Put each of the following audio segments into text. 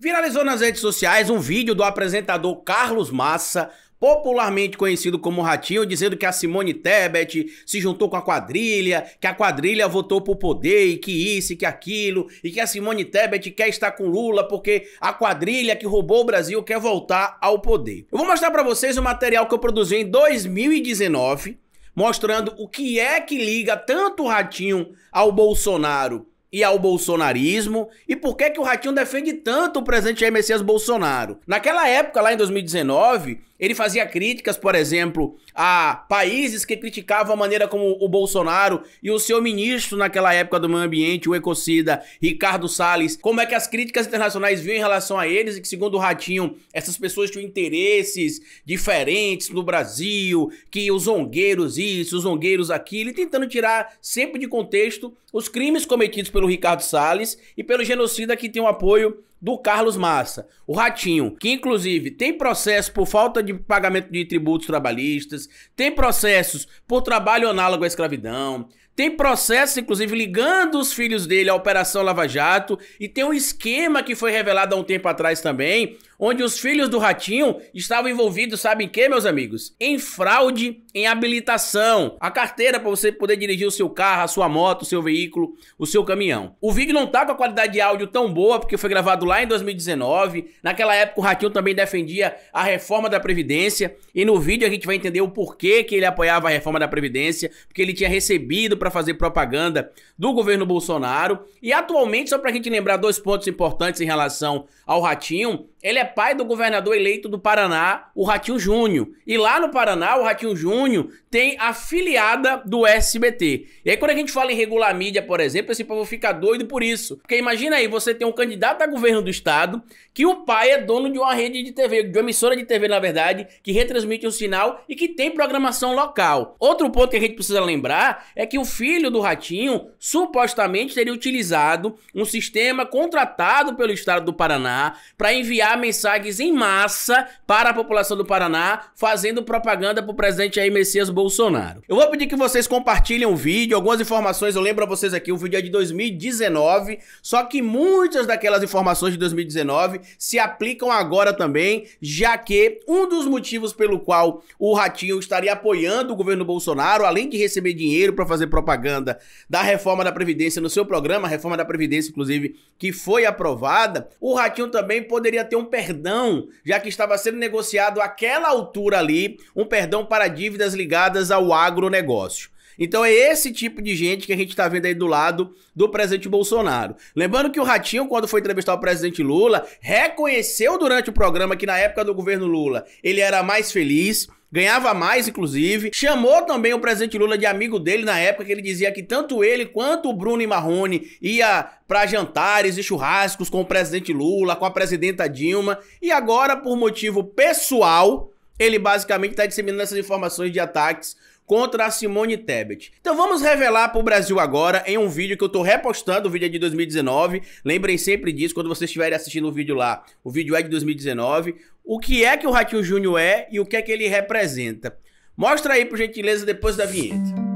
Viralizou nas redes sociais um vídeo do apresentador Carlos Massa, popularmente conhecido como Ratinho, dizendo que a Simone Tebet se juntou com a quadrilha, que a quadrilha votou pro poder e que isso e que aquilo, e que a Simone Tebet quer estar com Lula porque a quadrilha que roubou o Brasil quer voltar ao poder. Eu vou mostrar pra vocês o material que eu produzi em 2019, mostrando o que é que liga tanto o Ratinho ao Bolsonaro e ao bolsonarismo, e por que o Ratinho defende tanto o presidente Jair Messias Bolsonaro. Naquela época, lá em 2019, ele fazia críticas, por exemplo, a países que criticavam a maneira como o Bolsonaro e o seu ministro naquela época do meio ambiente, o ecocida Ricardo Salles, como é que as críticas internacionais vinham em relação a eles e que, segundo o Ratinho, essas pessoas tinham interesses diferentes no Brasil, que os zongueiros isso, os zongueiros aquilo, e tentando tirar sempre de contexto os crimes cometidos pelo Ricardo Salles e pelo genocida que tem o apoio do Carlos Massa. O Ratinho, que inclusive tem processo por falta de pagamento de tributos trabalhistas, tem processos por trabalho análogo à escravidão, tem processo, inclusive, ligando os filhos dele à Operação Lava Jato, e tem um esquema que foi revelado há um tempo atrás também, onde os filhos do Ratinho estavam envolvidos, sabem em quê, meus amigos? Em fraude em habilitação. A carteira para você poder dirigir o seu carro, a sua moto, o seu veículo, o seu caminhão. O vídeo não tá com a qualidade de áudio tão boa, porque foi gravado lá em 2019. Naquela época o Ratinho também defendia a reforma da Previdência, e no vídeo a gente vai entender o porquê que ele apoiava a reforma da Previdência, porque ele tinha recebido para fazer propaganda do governo Bolsonaro. E atualmente, só pra gente lembrar dois pontos importantes em relação ao Ratinho, ele é pai do governador eleito do Paraná, o Ratinho Júnior. E lá no Paraná, o Ratinho Júnior tem a filiada do SBT. E aí quando a gente fala em regular mídia, por exemplo, esse povo fica doido por isso. Porque imagina aí, você tem um candidato a governo do estado, que o pai é dono de uma rede de TV, de uma emissora de TV, na verdade, que retransmite um sinal e que tem programação local. Outro ponto que a gente precisa lembrar é que o filho do Ratinho supostamente teria utilizado um sistema contratado pelo estado do Paraná para enviar mensagens em massa para a população do Paraná, fazendo propaganda para o presidente Jair Messias Bolsonaro. Eu vou pedir que vocês compartilhem o vídeo, algumas informações, eu lembro a vocês aqui, o vídeo é de 2019, só que muitas daquelas informações de 2019 se aplicam agora também, já que um dos motivos pelo qual o Ratinho estaria apoiando o governo Bolsonaro, além de receber dinheiro para fazer propaganda da reforma da Previdência no seu programa, a reforma da Previdência, inclusive, que foi aprovada, o Ratinho também poderia ter um perdão, já que estava sendo negociado àquela altura ali, um perdão para dívidas ligadas ao agronegócio. Então é esse tipo de gente que a gente tá vendo aí do lado do presidente Bolsonaro. Lembrando que o Ratinho, quando foi entrevistar o presidente Lula, reconheceu durante o programa que na época do governo Lula ele era mais feliz, ganhava mais, inclusive. Chamou também o presidente Lula de amigo dele na época, que ele dizia que tanto ele quanto o Bruno e Marrone ia para jantares e churrascos com o presidente Lula, com a presidenta Dilma. E agora, por motivo pessoal, ele basicamente está disseminando essas informações de ataques contra a Simone Tebet. Então vamos revelar para o Brasil agora em um vídeo que eu tô repostando, o vídeo é de 2019, lembrem sempre disso quando vocês estiverem assistindo o vídeo lá, o vídeo é de 2019, o que é que o Ratinho Júnior é e o que é que ele representa. Mostra aí, por gentileza, depois da vinheta.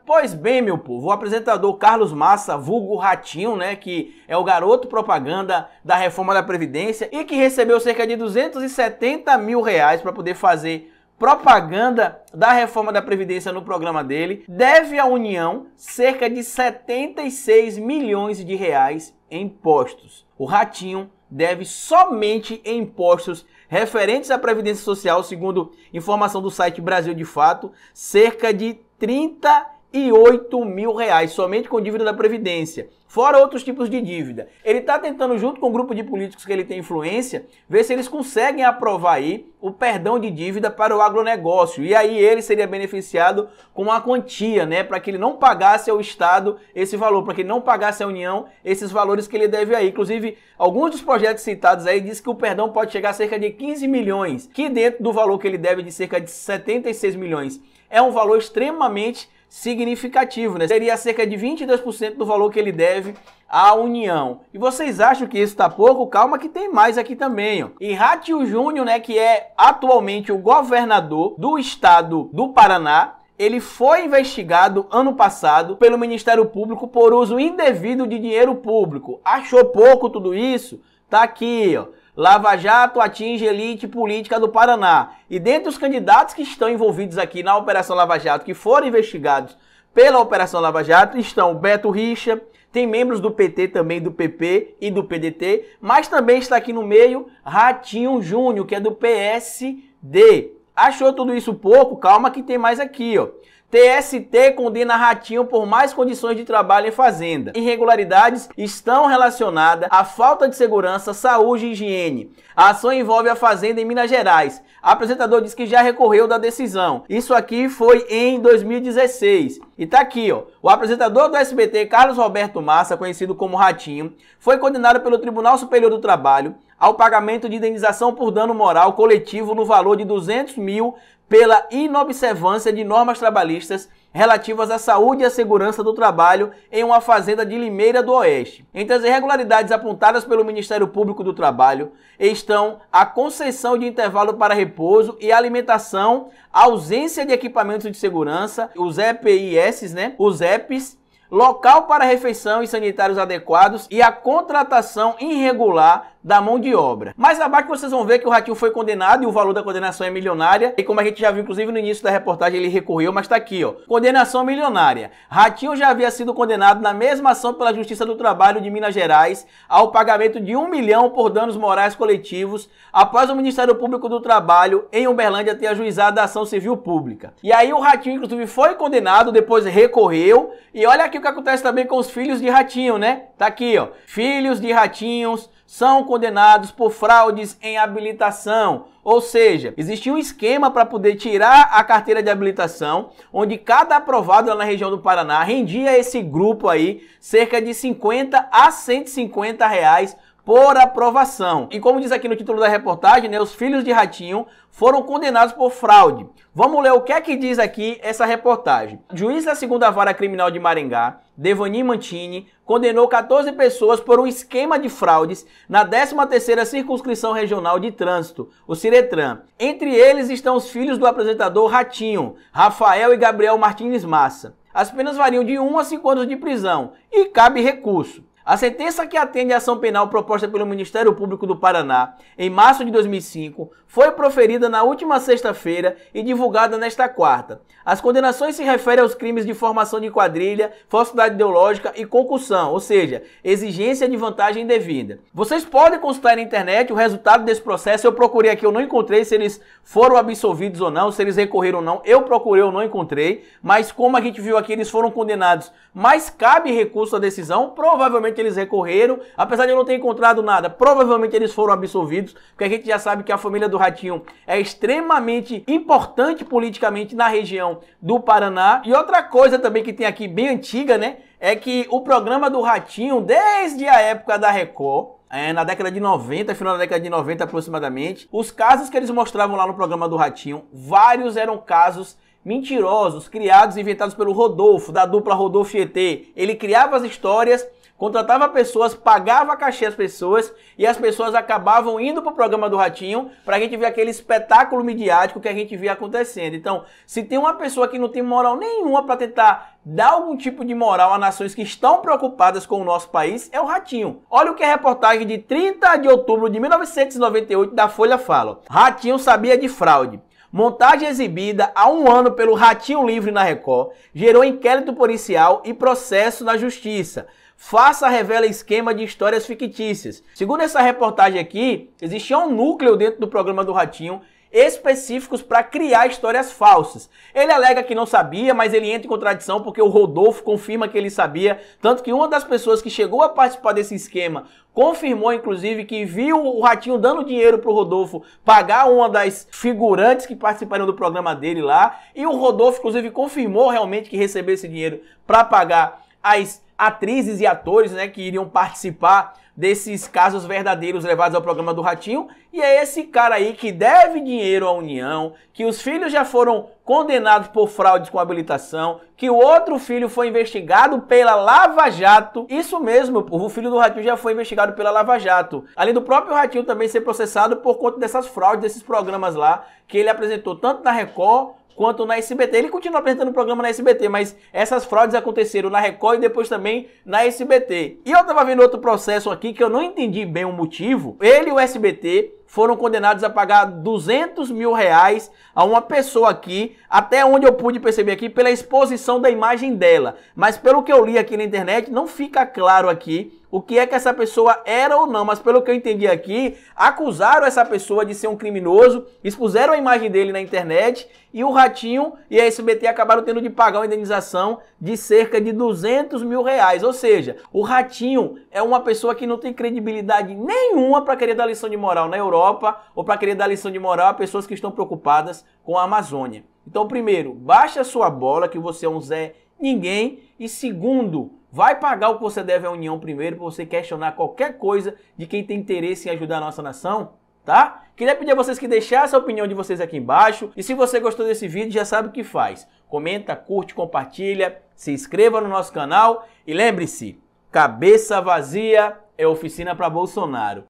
Pois bem, meu povo, o apresentador Carlos Massa, vulgo Ratinho, né, que é o garoto propaganda da reforma da Previdência e que recebeu cerca de 270 mil reais para poder fazer propaganda da reforma da Previdência no programa dele, deve à União cerca de 76 milhões de reais em impostos. O Ratinho deve somente em impostos referentes à Previdência Social, segundo informação do site Brasil de Fato, cerca de 38 mil reais, somente com dívida da Previdência, fora outros tipos de dívida. Ele está tentando, junto com um grupo de políticos que ele tem influência, ver se eles conseguem aprovar aí o perdão de dívida para o agronegócio. E aí ele seria beneficiado com uma quantia, né, para que ele não pagasse ao Estado esse valor, para que ele não pagasse à União esses valores que ele deve aí. Inclusive, alguns dos projetos citados aí diz que o perdão pode chegar a cerca de 15 milhões, que dentro do valor que ele deve de cerca de 76 milhões é um valor extremamente significativo, né? Seria cerca de 22% do valor que ele deve à União. E vocês acham que isso tá pouco? Calma que tem mais aqui também, ó. E Ratinho Júnior, né, que é atualmente o governador do estado do Paraná, ele foi investigado ano passado pelo Ministério Público por uso indevido de dinheiro público. Achou pouco tudo isso? Tá aqui, ó. Lava Jato atinge elite política do Paraná. E dentre os candidatos que estão envolvidos aqui na Operação Lava Jato, que foram investigados pela Operação Lava Jato, estão Beto Richa, tem membros do PT também, do PP e do PDT, mas também está aqui no meio Ratinho Júnior, que é do PSD. Achou tudo isso pouco? Calma que tem mais aqui, ó. TST condena Ratinho por mais condições de trabalho em fazenda. Irregularidades estão relacionadas à falta de segurança, saúde e higiene. A ação envolve a fazenda em Minas Gerais. O apresentador diz que já recorreu da decisão. Isso aqui foi em 2016. E tá aqui, ó. O apresentador do SBT, Carlos Roberto Massa, conhecido como Ratinho, foi condenado pelo Tribunal Superior do Trabalho ao pagamento de indenização por dano moral coletivo no valor de 200 mil pela inobservância de normas trabalhistas relativas à saúde e à segurança do trabalho em uma fazenda de Limeira do Oeste. Entre as irregularidades apontadas pelo Ministério Público do Trabalho estão a concessão de intervalo para repouso e alimentação, a ausência de equipamentos de segurança, os EPIs, né? Os EPs, local para refeição e sanitários adequados e a contratação irregular da mão de obra. Mais abaixo vocês vão ver que o Ratinho foi condenado e o valor da condenação é milionária. E como a gente já viu, inclusive no início da reportagem, ele recorreu, mas tá aqui, ó. Condenação milionária. Ratinho já havia sido condenado na mesma ação pela Justiça do Trabalho de Minas Gerais ao pagamento de 1 milhão por danos morais coletivos após o Ministério Público do Trabalho em Uberlândia ter ajuizado a ação civil pública. E aí o Ratinho, inclusive, foi condenado, depois recorreu. E olha aqui o que acontece também com os filhos de Ratinho, né? Tá aqui, ó. Filhos de Ratinhos são condenados por fraudes em habilitação. Ou seja, existia um esquema para poder tirar a carteira de habilitação, onde cada aprovado lá na região do Paraná rendia a esse grupo aí cerca de 50 a 150 reais por aprovação. E como diz aqui no título da reportagem, né, os filhos de Ratinho foram condenados por fraude. Vamos ler o que é que diz aqui essa reportagem. O juiz da 2ª Vara Criminal de Maringá, Devani Mantini, condenou 14 pessoas por um esquema de fraudes na 13ª Circunscrição Regional de Trânsito, o Ciretran. Entre eles estão os filhos do apresentador Ratinho, Rafael e Gabriel Martins Massa. As penas variam de 1 a 5 anos de prisão e cabe recurso. A sentença, que atende à ação penal proposta pelo Ministério Público do Paraná em março de 2005, foi proferida na última sexta-feira e divulgada nesta quarta. As condenações se referem aos crimes de formação de quadrilha, falsidade ideológica e concussão, ou seja, exigência de vantagem indevida. Vocês podem consultar na internet o resultado desse processo. Eu procurei aqui, eu não encontrei se eles foram absolvidos ou não, se eles recorreram ou não. Eu procurei, eu não encontrei, mas como a gente viu aqui, eles foram condenados, mas cabe recurso à decisão. Provavelmente eles recorreram, apesar de eu não ter encontrado nada, provavelmente eles foram absolvidos, porque a gente já sabe que a família do Ratinho é extremamente importante politicamente na região do Paraná. E outra coisa também que tem aqui bem antiga, né, é que o programa do Ratinho, desde a época da Record, na década de 90, final da década de 90 aproximadamente, os casos que eles mostravam lá no programa do Ratinho, vários eram casos mentirosos, criados e inventados pelo Rodolfo, da dupla Rodolfo e ET. Ele criava as histórias, contratava pessoas, pagava cachê às pessoas e as pessoas acabavam indo para o programa do Ratinho para a gente ver aquele espetáculo midiático que a gente via acontecendo. Então, se tem uma pessoa que não tem moral nenhuma para tentar dar algum tipo de moral a nações que estão preocupadas com o nosso país, é o Ratinho. Olha o que a reportagem de 30 de outubro de 1998 da Folha fala. Ratinho sabia de fraude. Montagem exibida há 1 ano pelo Ratinho Livre na Record gerou inquérito policial e processo na justiça. Faça revela esquema de histórias fictícias. Segundo essa reportagem aqui, existia um núcleo dentro do programa do Ratinho específicos para criar histórias falsas. Ele alega que não sabia, mas ele entra em contradição porque o Rodolfo confirma que ele sabia, tanto que uma das pessoas que chegou a participar desse esquema confirmou, inclusive, que viu o Ratinho dando dinheiro para o Rodolfo pagar uma das figurantes que participaram do programa dele lá, e o Rodolfo, inclusive, confirmou realmente que recebeu esse dinheiro para pagar as atrizes e atores, né, que iriam participar desses casos verdadeiros levados ao programa do Ratinho, e é esse cara aí que deve dinheiro à União, que os filhos já foram condenados por fraudes com habilitação, que o outro filho foi investigado pela Lava Jato. Isso mesmo, o filho do Ratinho já foi investigado pela Lava Jato. Além do próprio Ratinho também ser processado por conta dessas fraudes, desses programas lá, que ele apresentou tanto na Record quanto na SBT. Ele continua apresentando o programa na SBT, mas essas fraudes aconteceram na Record e depois também na SBT. E eu tava vendo outro processo aqui que eu não entendi bem o motivo. Ele e o SBT foram condenados a pagar 200 mil reais a uma pessoa aqui, até onde eu pude perceber aqui, pela exposição da imagem dela. Mas pelo que eu li aqui na internet, não fica claro aqui o que é que essa pessoa era ou não, mas pelo que eu entendi aqui, acusaram essa pessoa de ser um criminoso, expuseram a imagem dele na internet e o Ratinho e a SBT acabaram tendo de pagar uma indenização de cerca de 200 mil reais. Ou seja, o Ratinho é uma pessoa que não tem credibilidade nenhuma para querer dar lição de moral na Europa ou para querer dar lição de moral a pessoas que estão preocupadas com a Amazônia. Então, primeiro, baixa a sua bola que você é um Zé Ninguém e segundo, vai pagar o que você deve à União primeiro para você questionar qualquer coisa de quem tem interesse em ajudar a nossa nação, tá? Queria pedir a vocês que deixassem a opinião de vocês aqui embaixo. E se você gostou desse vídeo, já sabe o que faz. Comenta, curte, compartilha, se inscreva no nosso canal. E lembre-se, cabeça vazia é oficina para Bolsonaro.